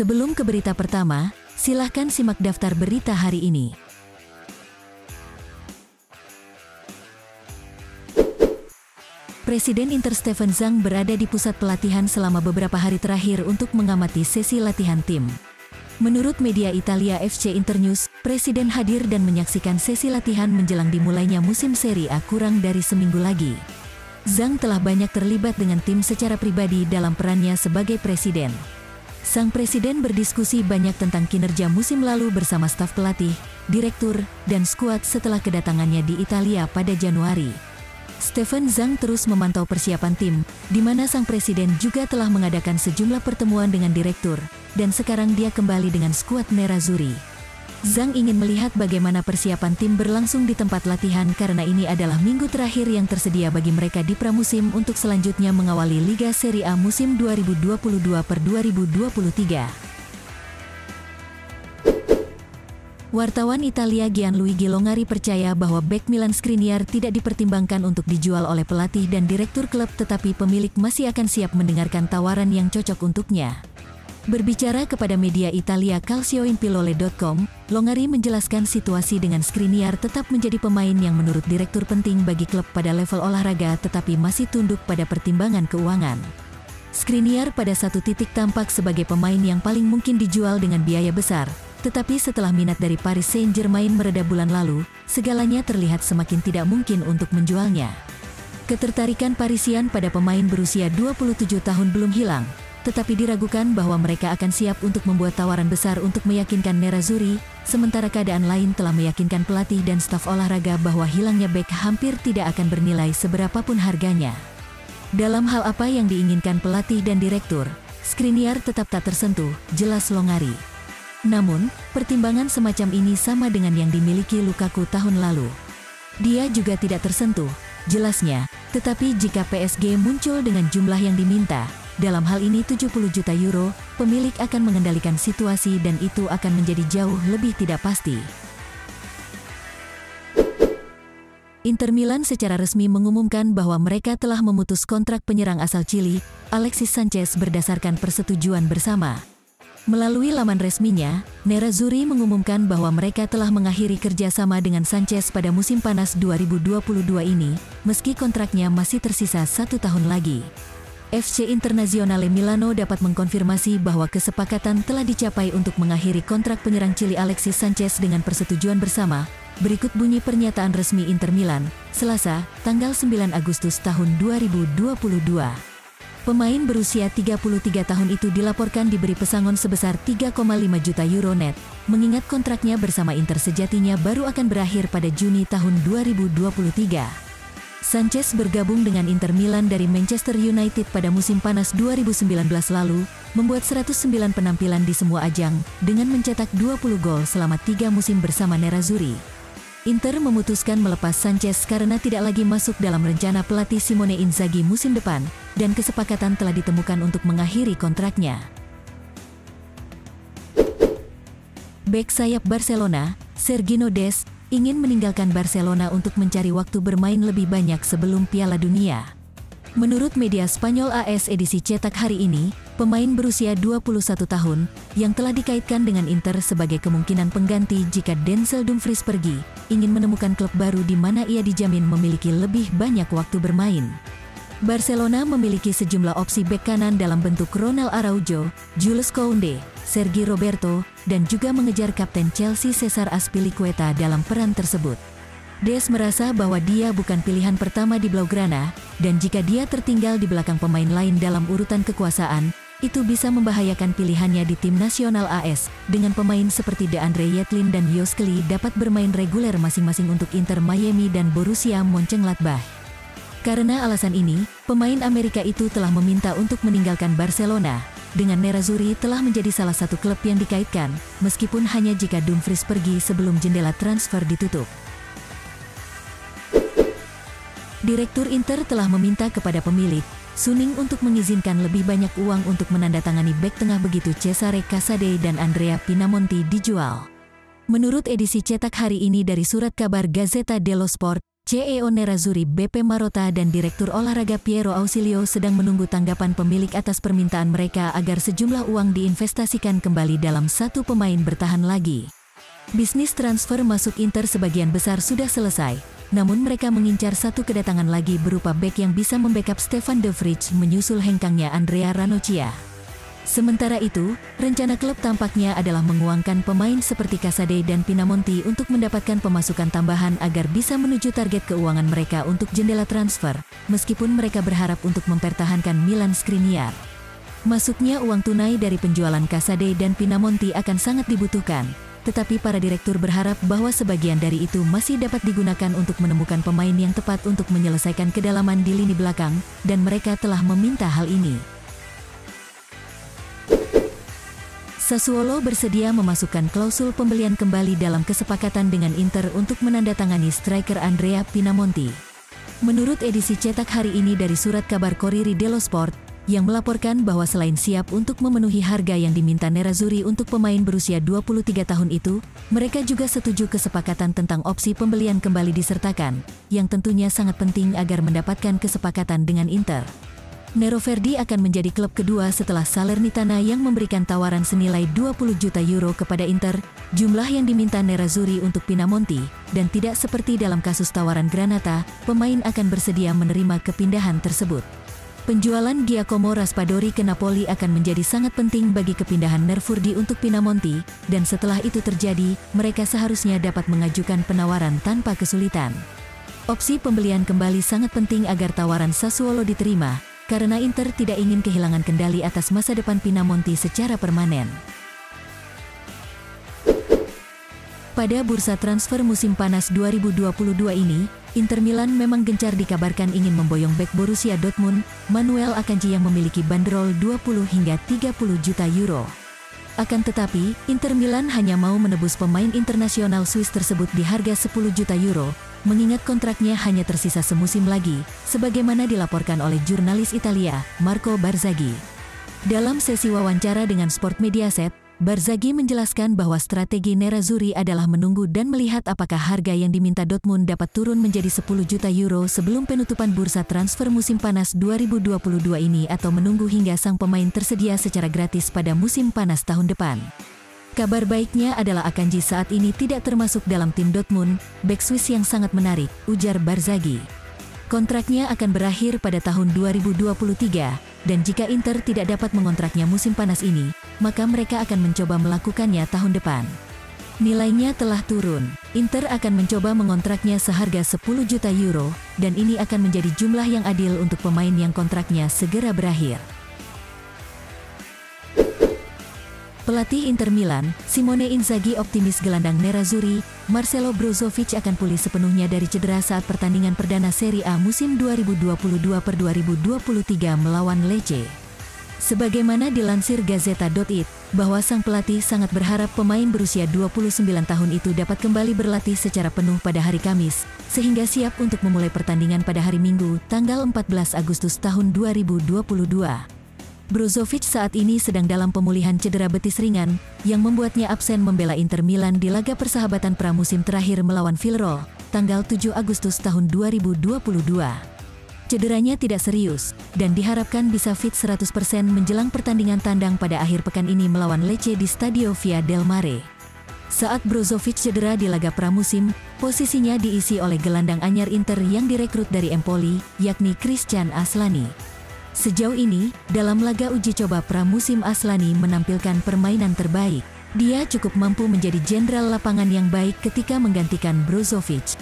Sebelum ke berita pertama, silahkan simak daftar berita hari ini. Presiden Inter Steffen Zhang berada di pusat pelatihan selama beberapa hari terakhir untuk mengamati sesi latihan tim. Menurut media Italia FC Internews, Presiden hadir dan menyaksikan sesi latihan menjelang dimulainya musim Serie A kurang dari seminggu lagi. Zhang telah banyak terlibat dengan tim secara pribadi dalam perannya sebagai presiden. Sang presiden berdiskusi banyak tentang kinerja musim lalu bersama staf pelatih, direktur, dan skuad setelah kedatangannya di Italia pada Januari. Steffen Zhang terus memantau persiapan tim, di mana sang presiden juga telah mengadakan sejumlah pertemuan dengan direktur, dan sekarang dia kembali dengan skuad Nerazzurri. Zhang ingin melihat bagaimana persiapan tim berlangsung di tempat latihan karena ini adalah minggu terakhir yang tersedia bagi mereka di pramusim untuk selanjutnya mengawali Liga Serie A musim 2022-2023. Wartawan Italia Gianluigi Longari percaya bahwa bek Milan Skriniar tidak dipertimbangkan untuk dijual oleh pelatih dan direktur klub, tetapi pemilik masih akan siap mendengarkan tawaran yang cocok untuknya. Berbicara kepada media Italia calcioinpillole.com, Longari menjelaskan situasi dengan Skriniar tetap menjadi pemain yang menurut direktur penting bagi klub pada level olahraga tetapi masih tunduk pada pertimbangan keuangan. Skriniar pada satu titik tampak sebagai pemain yang paling mungkin dijual dengan biaya besar. Tetapi setelah minat dari Paris Saint-Germain mereda bulan lalu, segalanya terlihat semakin tidak mungkin untuk menjualnya. Ketertarikan Parisian pada pemain berusia 27 tahun belum hilang, tetapi diragukan bahwa mereka akan siap untuk membuat tawaran besar untuk meyakinkan Nerazzurri, sementara keadaan lain telah meyakinkan pelatih dan staf olahraga bahwa hilangnya bek hampir tidak akan bernilai seberapapun harganya. Dalam hal apa yang diinginkan pelatih dan direktur, Skriniar tetap tak tersentuh, jelas Longari. Namun, pertimbangan semacam ini sama dengan yang dimiliki Lukaku tahun lalu. Dia juga tidak tersentuh, jelasnya, tetapi jika PSG muncul dengan jumlah yang diminta, dalam hal ini 70 juta euro, pemilik akan mengendalikan situasi dan itu akan menjadi jauh lebih tidak pasti. Inter Milan secara resmi mengumumkan bahwa mereka telah memutus kontrak penyerang asal Chili, Alexis Sanchez berdasarkan persetujuan bersama. Melalui laman resminya, Nerazzurri mengumumkan bahwa mereka telah mengakhiri kerjasama dengan Sanchez pada musim panas 2022 ini, meski kontraknya masih tersisa 1 tahun lagi. FC Internazionale Milano dapat mengkonfirmasi bahwa kesepakatan telah dicapai untuk mengakhiri kontrak penyerang Chili Alexis Sanchez dengan persetujuan bersama. Berikut bunyi pernyataan resmi Inter Milan, Selasa, tanggal 9 Agustus tahun 2022. Pemain berusia 33 tahun itu dilaporkan diberi pesangon sebesar 3,5 juta euro net, mengingat kontraknya bersama Inter sejatinya baru akan berakhir pada Juni tahun 2023. Sanchez bergabung dengan Inter Milan dari Manchester United pada musim panas 2019 lalu, membuat 109 penampilan di semua ajang, dengan mencetak 20 gol selama 3 musim bersama Nerazzurri. Inter memutuskan melepas Sanchez karena tidak lagi masuk dalam rencana pelatih Simone Inzaghi musim depan, dan kesepakatan telah ditemukan untuk mengakhiri kontraknya. Bek sayap Barcelona, Sergiño Dest, ingin meninggalkan Barcelona untuk mencari waktu bermain lebih banyak sebelum Piala Dunia. Menurut media Spanyol AS edisi cetak hari ini, pemain berusia 21 tahun, yang telah dikaitkan dengan Inter sebagai kemungkinan pengganti jika Denzel Dumfries pergi, ingin menemukan klub baru di mana ia dijamin memiliki lebih banyak waktu bermain. Barcelona memiliki sejumlah opsi bek kanan dalam bentuk Ronald Araujo, Jules Koundé, Sergi Roberto, dan juga mengejar kapten Chelsea Cesar Azpilicueta dalam peran tersebut. Des merasa bahwa dia bukan pilihan pertama di Blaugrana, dan jika dia tertinggal di belakang pemain lain dalam urutan kekuasaan, itu bisa membahayakan pilihannya di tim nasional AS, dengan pemain seperti DeAndre Yedlin dan Josh Kelly dapat bermain reguler masing-masing untuk Inter Miami dan Borussia Mönchengladbach. Karena alasan ini, pemain Amerika itu telah meminta untuk meninggalkan Barcelona, dengan Nerazzurri telah menjadi salah satu klub yang dikaitkan, meskipun hanya jika Dumfries pergi sebelum jendela transfer ditutup. Direktur Inter telah meminta kepada pemilik, Suning untuk mengizinkan lebih banyak uang untuk menandatangani bek tengah begitu Cesare Casade dan Andrea Pinamonti dijual. Menurut edisi cetak hari ini dari surat kabar Gazzetta dello Sport, CEO Nerazzurri BP Marotta dan Direktur Olahraga Piero Ausilio sedang menunggu tanggapan pemilik atas permintaan mereka agar sejumlah uang diinvestasikan kembali dalam satu pemain bertahan lagi. Bisnis transfer masuk Inter sebagian besar sudah selesai, namun mereka mengincar satu kedatangan lagi berupa bek yang bisa membackup Stefan de Vrij menyusul hengkangnya Andrea Ranocchia. Sementara itu, rencana klub tampaknya adalah menguangkan pemain seperti Casadei dan Pinamonti untuk mendapatkan pemasukan tambahan agar bisa menuju target keuangan mereka untuk jendela transfer, meskipun mereka berharap untuk mempertahankan Milan Skriniar. Masuknya uang tunai dari penjualan Casadei dan Pinamonti akan sangat dibutuhkan, tetapi para direktur berharap bahwa sebagian dari itu masih dapat digunakan untuk menemukan pemain yang tepat untuk menyelesaikan kedalaman di lini belakang, dan mereka telah meminta hal ini. Sassuolo bersedia memasukkan klausul pembelian kembali dalam kesepakatan dengan Inter untuk menandatangani striker Andrea Pinamonti. Menurut edisi cetak hari ini dari surat kabar Corriere dello Sport, yang melaporkan bahwa selain siap untuk memenuhi harga yang diminta Nerazzurri untuk pemain berusia 23 tahun itu, mereka juga setuju kesepakatan tentang opsi pembelian kembali disertakan, yang tentunya sangat penting agar mendapatkan kesepakatan dengan Inter. Nero Verdi akan menjadi klub kedua setelah Salernitana yang memberikan tawaran senilai 20 juta euro kepada Inter, jumlah yang diminta Nerazzurri untuk Pinamonti, dan tidak seperti dalam kasus tawaran Granata, pemain akan bersedia menerima kepindahan tersebut. Penjualan Giacomo Raspadori ke Napoli akan menjadi sangat penting bagi kepindahan Nervurdi untuk Pinamonti, dan setelah itu terjadi, mereka seharusnya dapat mengajukan penawaran tanpa kesulitan. Opsi pembelian kembali sangat penting agar tawaran Sassuolo diterima, karena Inter tidak ingin kehilangan kendali atas masa depan Pinamonti secara permanen. Pada bursa transfer musim panas 2022 ini, Inter Milan memang gencar dikabarkan ingin memboyong bek Borussia Dortmund, Manuel Akanji yang memiliki banderol 20 hingga 30 juta euro. Akan tetapi, Inter Milan hanya mau menebus pemain internasional Swiss tersebut di harga 10 juta euro, mengingat kontraknya hanya tersisa semusim lagi, sebagaimana dilaporkan oleh jurnalis Italia, Marco Barzaghi. Dalam sesi wawancara dengan Sport Mediaset, Barzaghi menjelaskan bahwa strategi Nerazzurri adalah menunggu dan melihat apakah harga yang diminta Dortmund dapat turun menjadi 10 juta euro sebelum penutupan bursa transfer musim panas 2022 ini atau menunggu hingga sang pemain tersedia secara gratis pada musim panas tahun depan. Kabar baiknya adalah Akanji saat ini tidak termasuk dalam tim Dortmund, bek Swiss yang sangat menarik, ujar Barzaghi. Kontraknya akan berakhir pada tahun 2023, dan jika Inter tidak dapat mengontraknya musim panas ini, maka mereka akan mencoba melakukannya tahun depan. Nilainya telah turun, Inter akan mencoba mengontraknya seharga 10 juta euro, dan ini akan menjadi jumlah yang adil untuk pemain yang kontraknya segera berakhir. Pelatih Inter Milan, Simone Inzaghi optimis gelandang Nerazzurri, Marcelo Brozovic akan pulih sepenuhnya dari cedera saat pertandingan perdana Serie A musim 2022-2023 melawan Lecce. Sebagaimana dilansir Gazzetta.it, bahwa sang pelatih sangat berharap pemain berusia 29 tahun itu dapat kembali berlatih secara penuh pada hari Kamis, sehingga siap untuk memulai pertandingan pada hari Minggu, tanggal 14 Agustus tahun 2022. Brozovic saat ini sedang dalam pemulihan cedera betis ringan, yang membuatnya absen membela Inter Milan di laga persahabatan pramusim terakhir melawan Villarreal, tanggal 7 Agustus tahun 2022. Cederanya tidak serius, dan diharapkan bisa fit 100% menjelang pertandingan tandang pada akhir pekan ini melawan Lecce di Stadio Via del Mare. Saat Brozovic cedera di laga pramusim, posisinya diisi oleh gelandang anyar Inter yang direkrut dari Empoli, yakni Christian Aslani. Sejauh ini, dalam laga uji coba pramusim Aslani menampilkan permainan terbaik. Dia cukup mampu menjadi jenderal lapangan yang baik ketika menggantikan Brozovic.